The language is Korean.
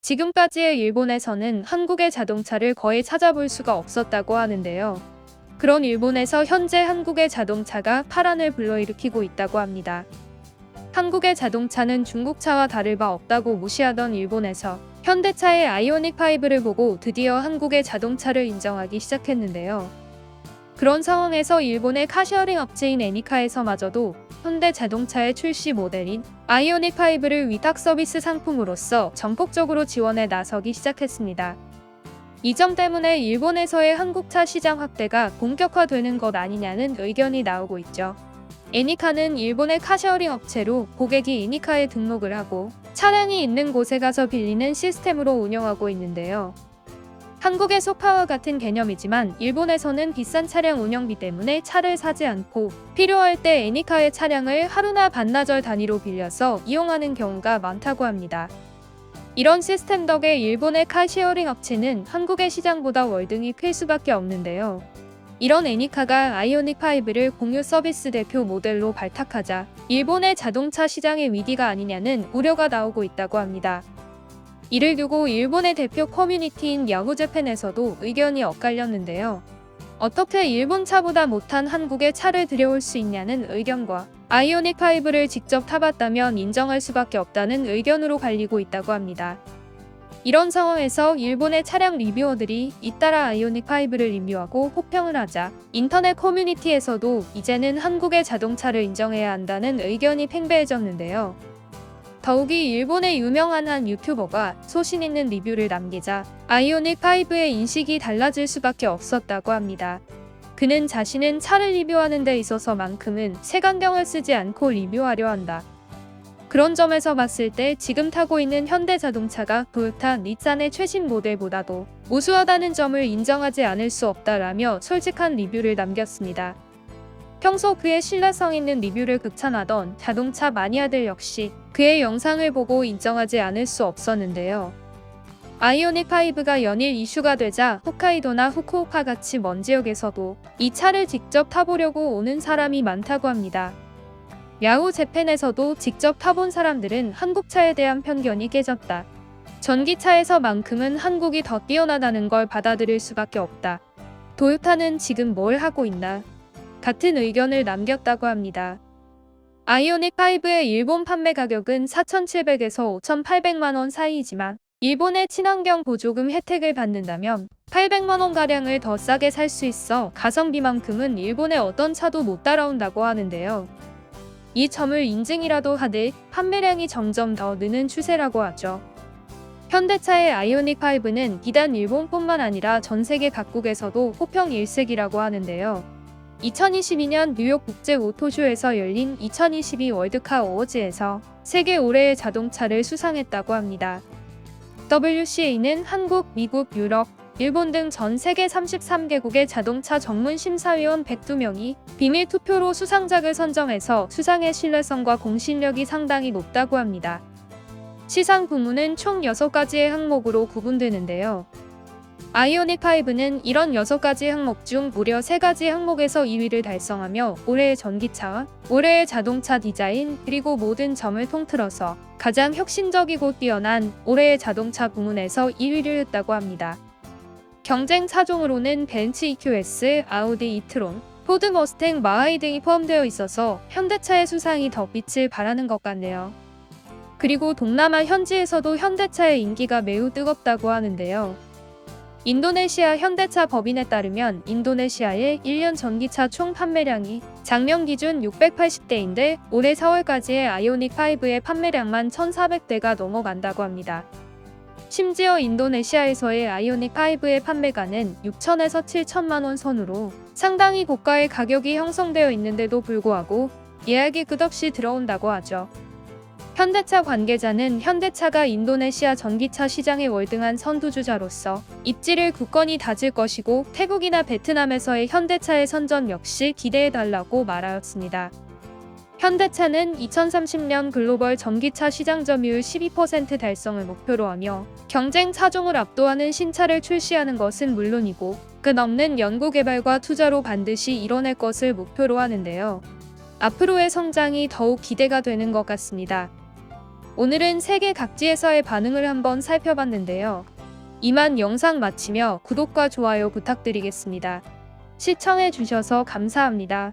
지금까지의 일본에서는 한국의 자동차를 거의 찾아볼 수가 없었다고 하는데요. 그런 일본에서 현재 한국의 자동차가 파란을 불러일으키고 있다고 합니다. 한국의 자동차는 중국차와 다를 바 없다고 무시하던 일본에서 현대차의 아이오닉5를 보고 드디어 한국의 자동차를 인정하기 시작했는데요. 그런 상황에서 일본의 카시어링 업체인 애니카에서마저도 현대 자동차의 출시 모델인 아이오닉5를 위탁 서비스 상품으로서 전폭적으로 지원에 나서기 시작했습니다. 이 점 때문에 일본에서의 한국차 시장 확대가 본격화되는 것 아니냐는 의견이 나오고 있죠. 애니카는 일본의 카시어링 업체로 고객이 애니카에 등록을 하고 차량이 있는 곳에 가서 빌리는 시스템으로 운영하고 있는데요. 한국의 소파와 같은 개념이지만 일본에서는 비싼 차량 운영비 때문에 차를 사지 않고 필요할 때 애니카의 차량을 하루나 반나절 단위로 빌려서 이용하는 경우가 많다고 합니다. 이런 시스템 덕에 일본의 카시어링 업체는 한국의 시장보다 월등히 클 수밖에 없는데요. 이런 애니카가 아이오닉5를 공유 서비스 대표 모델로 발탁하자 일본의 자동차 시장의 위기가 아니냐는 우려가 나오고 있다고 합니다. 이를 두고 일본의 대표 커뮤니티인 야후재팬에서도 의견이 엇갈렸는데요. 어떻게 일본 차보다 못한 한국에 차를 들여올 수 있냐는 의견과 아이오닉5를 직접 타봤다면 인정할 수밖에 없다는 의견으로 갈리고 있다고 합니다. 이런 상황에서 일본의 차량 리뷰어들이 잇따라 아이오닉5를 리뷰하고 호평을 하자 인터넷 커뮤니티에서도 이제는 한국의 자동차를 인정해야 한다는 의견이 팽배해졌는데요. 더욱이 일본의 유명한 한 유튜버가 소신 있는 리뷰를 남기자 아이오닉5의 인식이 달라질 수밖에 없었다고 합니다. 그는 자신은 차를 리뷰하는 데 있어서만큼은 색안경을 쓰지 않고 리뷰하려 한다. 그런 점에서 봤을 때 지금 타고 있는 현대자동차가 토요타, 닛산의 최신 모델보다도 우수하다는 점을 인정하지 않을 수 없다라며 솔직한 리뷰를 남겼습니다. 평소 그의 신뢰성 있는 리뷰를 극찬하던 자동차 마니아들 역시 그의 영상을 보고 인정하지 않을 수 없었는데요. 아이오닉5가 연일 이슈가 되자 홋카이도나 후쿠오카 같이 먼 지역에서도 이 차를 직접 타보려고 오는 사람이 많다고 합니다. 야후재팬에서도 직접 타본 사람들은 한국차에 대한 편견이 깨졌다. 전기차에서만큼은 한국이 더 뛰어나다는 걸 받아들일 수밖에 없다. 도요타는 지금 뭘 하고 있나? 같은 의견을 남겼다고 합니다. 아이오닉5의 일본 판매 가격은 4,700에서 5,800만원 사이이지만 일본의 친환경 보조금 혜택을 받는다면 800만원가량을 더 싸게 살 수 있어 가성비만큼은 일본의 어떤 차도 못 따라온다고 하는데요. 이 점을 인증이라도 하듯 판매량이 점점 더 느는 추세라고 하죠. 현대차의 아이오닉5는 비단 일본뿐만 아니라 전 세계 각국에서도 호평 일색이라고 하는데요. 2022년 뉴욕 국제 오토쇼에서 열린 2022 월드카 어워즈에서 세계 올해의 자동차를 수상했다고 합니다. WCA는 한국, 미국, 유럽, 일본 등 전 세계 33개국의 자동차 전문 심사위원 102명이 비밀 투표로 수상작을 선정해서 수상의 신뢰성과 공신력이 상당히 높다고 합니다. 시상 부문은 총 6가지의 항목으로 구분되는데요. 아이오닉5는 이런 6가지 항목 중 무려 3가지 항목에서 2위를 달성하며 올해의 전기차와 올해의 자동차 디자인 그리고 모든 점을 통틀어서 가장 혁신적이고 뛰어난 올해의 자동차 부문에서 2위를 했다고 합니다. 경쟁 차종으로는 벤츠 EQS, 아우디 이트론, 포드 머스탱 마하이 등이 포함되어 있어서 현대차의 수상이 더 빛을 발하는 것 같네요. 그리고 동남아 현지에서도 현대차의 인기가 매우 뜨겁다고 하는데요. 인도네시아 현대차 법인에 따르면 인도네시아의 1년 전기차 총 판매량이 작년 기준 680대인데 올해 4월까지의 아이오닉5의 판매량만 1,400대가 넘어간다고 합니다. 심지어 인도네시아에서의 아이오닉5의 판매가는 6천에서 7천만원 선으로 상당히 고가의 가격이 형성되어 있는데도 불구하고 예약이 끝없이 들어온다고 하죠. 현대차 관계자는 현대차가 인도네시아 전기차 시장의 월등한 선두주자로서 입지를 굳건히 다질 것이고 태국이나 베트남에서의 현대차의 선전 역시 기대해달라고 말하였습니다. 현대차는 2030년 글로벌 전기차 시장 점유율 12% 달성을 목표로 하며 경쟁 차종을 압도하는 신차를 출시하는 것은 물론이고 끝없는 연구개발과 투자로 반드시 이뤄낼 것을 목표로 하는데요. 앞으로의 성장이 더욱 기대가 되는 것 같습니다. 오늘은 세계 각지에서의 반응을 한번 살펴봤는데요. 이만 영상 마치며 구독과 좋아요 부탁드리겠습니다. 시청해주셔서 감사합니다.